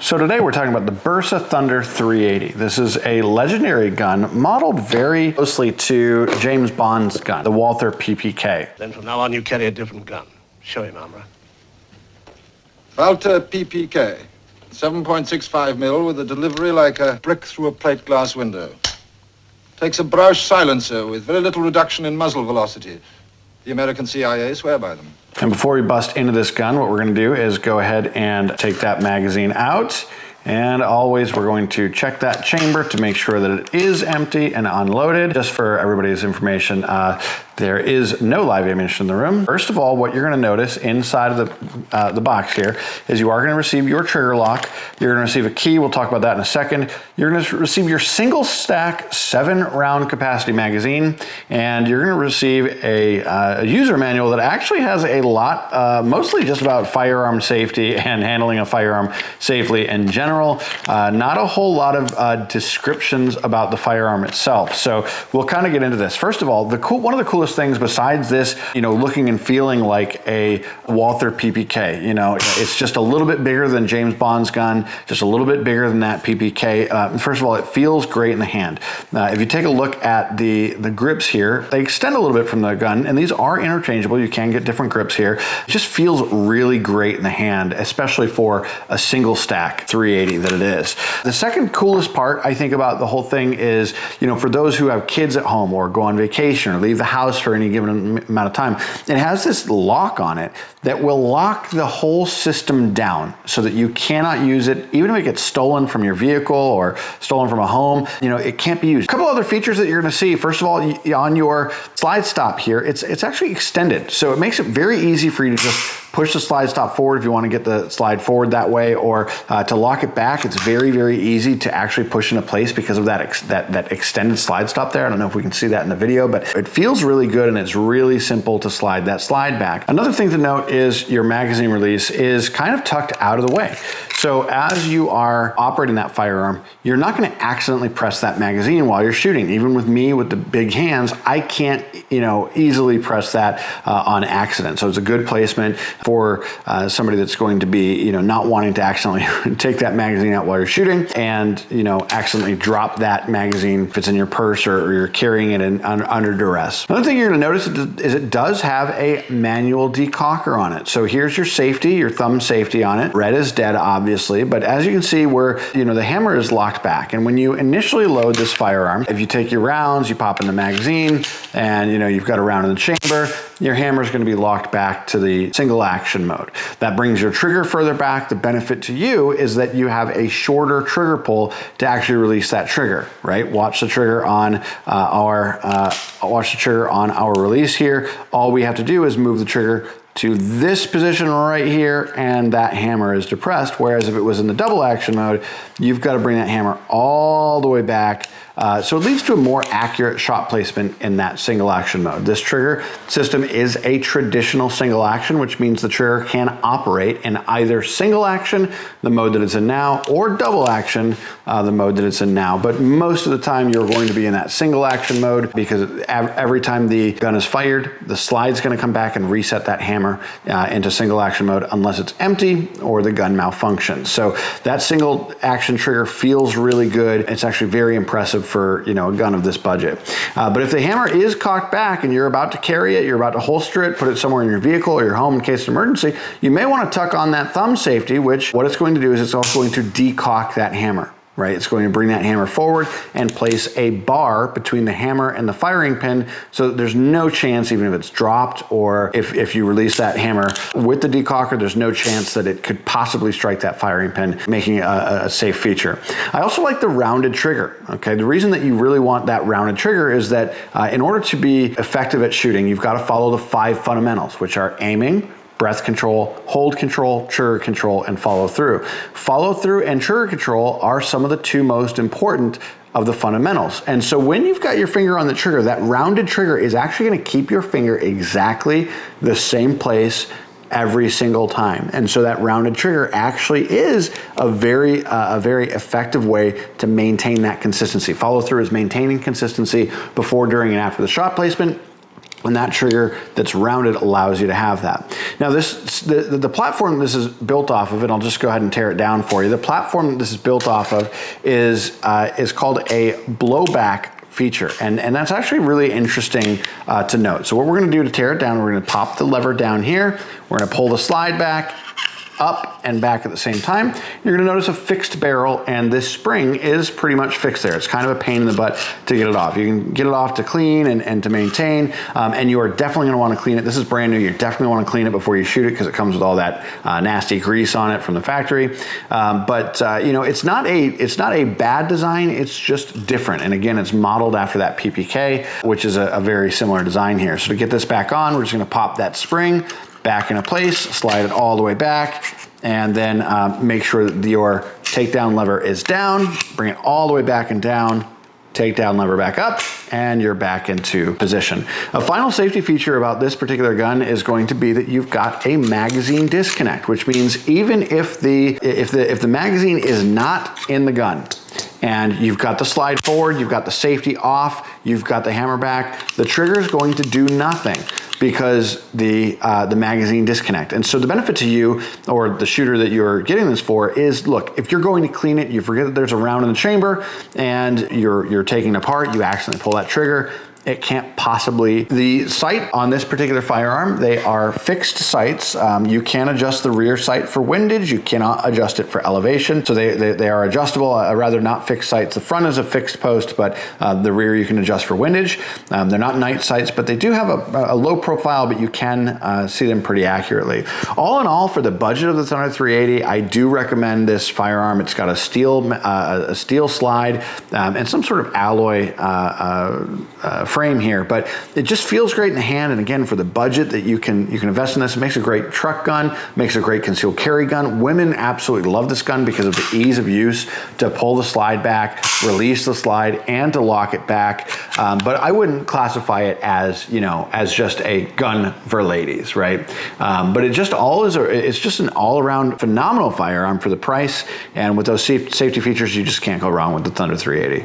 So today we're talking about the Bersa Thunder 380. This is a legendary gun modeled very closely to James Bond's gun, the Walther PPK. Then from now on you carry a different gun. Show him, Amra. Walther PPK. 7.65 mil with a delivery like a brick through a plate glass window. Takes a Brausch silencer with very little reduction in muzzle velocity. The American CIA swear by them. And before we bust into this gun, what we're going to do is go ahead and take that magazine out. And always we're going to check that chamber to make sure that it is empty and unloaded. Just for everybody's information, there is no live ammunition in the room. First of all, what you're gonna notice inside of the box here is you are gonna receive your trigger lock. You're gonna receive a key, we'll talk about that in a second. You're gonna receive your single stack 7-round capacity magazine, and you're gonna receive a user manual that actually has a lot, mostly just about firearm safety and handling a firearm safely in general. Not a whole lot of descriptions about the firearm itself. So we'll kind of get into this. First of all, one of the coolest things besides this, looking and feeling like a Walther PPK, it's just a little bit bigger than James Bond's gun, just a little bit bigger than that PPK. First of all, it feels great in the hand. If you take a look at the grips here, they extend a little bit from the gun, and these are interchangeable. You can get different grips here. It just feels really great in the hand, especially for a single stack 380 that it is. The second coolest part I think about the whole thing is, for those who have kids at home or go on vacation or leave the house for any given amount of time, it has this lock on it that will lock the whole system down so that you cannot use it, even if it gets stolen from your vehicle or stolen from a home, it can't be used. A couple other features that you're gonna see. First of all, on your slide stop here, it's actually extended. So it makes it very easy for you to just push the slide stop forward if you want to get the slide forward that way, or to lock it back. It's very, very easy to actually push into place because of that extended slide stop there. I don't know if we can see that in the video, but it feels really good and it's really simple to slide that slide back. Another thing to note is your magazine release is kind of tucked out of the way. So as you are operating that firearm, you're not going to accidentally press that magazine while you're shooting. Even with me with the big hands, I can't, easily press that on accident. So it's a good placement for somebody that's going to be, not wanting to accidentally take that magazine out while you're shooting and, accidentally drop that magazine if it's in your purse or you're carrying it under duress. Another thing you're going to notice is it does have a manual decocker on it. So here's your safety, your thumb safety on it. Red is dead, obviously, but as you can see where, the hammer is locked back. And when you initially load this firearm, if you take your rounds, you pop in the magazine and, you've got a round in the chamber, your hammer is going to be locked back to the single action mode. That brings your trigger further back. The benefit to you is that you have a shorter trigger pull to actually release that trigger, right? Watch the trigger on our release here. All we have to do is move the trigger to this position right here, and that hammer is depressed. Whereas if it was in the double action mode, you've got to bring that hammer all the way back. So it leads to a more accurate shot placement in that single action mode. This trigger system is a traditional single action, which means the trigger can operate in either single action, the mode that it's in now, or double action, the mode that it's in now. But most of the time you're going to be in that single action mode because every time the gun is fired, the slide's going to come back and reset that hammer into single action mode unless it's empty or the gun malfunctions. So that single action trigger feels really good. It's actually very impressive for a gun of this budget. But if the hammer is cocked back and you're about to carry it, you're about to holster it, put it somewhere in your vehicle or your home in case of emergency, you may want to tuck on that thumb safety, which what it's going to do is it's also going to decock that hammer. Right, it's going to bring that hammer forward and place a bar between the hammer and the firing pin so that there's no chance, even if it's dropped or if you release that hammer with the decocker, there's no chance that it could possibly strike that firing pin, making it a safe feature. I also like the rounded trigger. Okay, the reason that you really want that rounded trigger is that in order to be effective at shooting, you've got to follow the 5 fundamentals, which are aiming, breath control, hold control, trigger control, and follow through. Follow through and trigger control are some of the 2 most important of the fundamentals. And so when you've got your finger on the trigger, that rounded trigger is actually going to keep your finger exactly the same place every single time. And so that rounded trigger actually is a very effective way to maintain that consistency. Follow through is maintaining consistency before, during, and after the shot placement. And that trigger that's rounded allows you to have that. Now the platform this is built off of, and I'll just go ahead and tear it down for you. The platform that this is built off of is called a blowback feature. And that's actually really interesting to note. So what we're gonna do to tear it down, we're gonna pop the lever down here, we're gonna pull the slide back, up and back at the same time. You're gonna notice a fixed barrel, and this spring is pretty much fixed there. It's kind of a pain in the butt to get it off. You can get it off to clean and to maintain, and you are definitely gonna wanna clean it. This is brand new. You definitely wanna clean it before you shoot it because it comes with all that nasty grease on it from the factory. You know, it's not a bad design, it's just different. And again, it's modeled after that PPK, which is a very similar design here. So to get this back on, we're just gonna pop that spring back into place, slide it all the way back, and then make sure that your takedown lever is down, bring it all the way back and down, takedown lever back up, and you're back into position. A final safety feature about this particular gun is going to be that you've got a magazine disconnect, which means even if the magazine is not in the gun, and you've got the slide forward, you've got the safety off, you've got the hammer back, the trigger is going to do nothing because the magazine disconnect. And so the benefit to you or the shooter that you're getting this for is, look, if you're going to clean it, you forget that there's a round in the chamber and you're taking it apart, you accidentally pull that trigger, it can't possibly. The sight on this particular firearm, they are fixed sights. You can adjust the rear sight for windage. You cannot adjust it for elevation. So they are adjustable, rather not fixed sights. The front is a fixed post, but the rear you can adjust for windage. They're not night sights, but they do have a low profile, but you can see them pretty accurately. All in all, for the budget of the Thunder 380, I do recommend this firearm. It's got a steel slide and some sort of alloy frame here, but it just feels great in the hand. And again, for the budget that you can invest in this, it makes a great truck gun, makes a great concealed carry gun. Women absolutely love this gun because of the ease of use to pull the slide back, release the slide, and to lock it back. But I wouldn't classify it as, you know, as just a gun for ladies, right? But it just it's just an all-around phenomenal firearm for the price, and with those safety features, you just can't go wrong with the Thunder 380.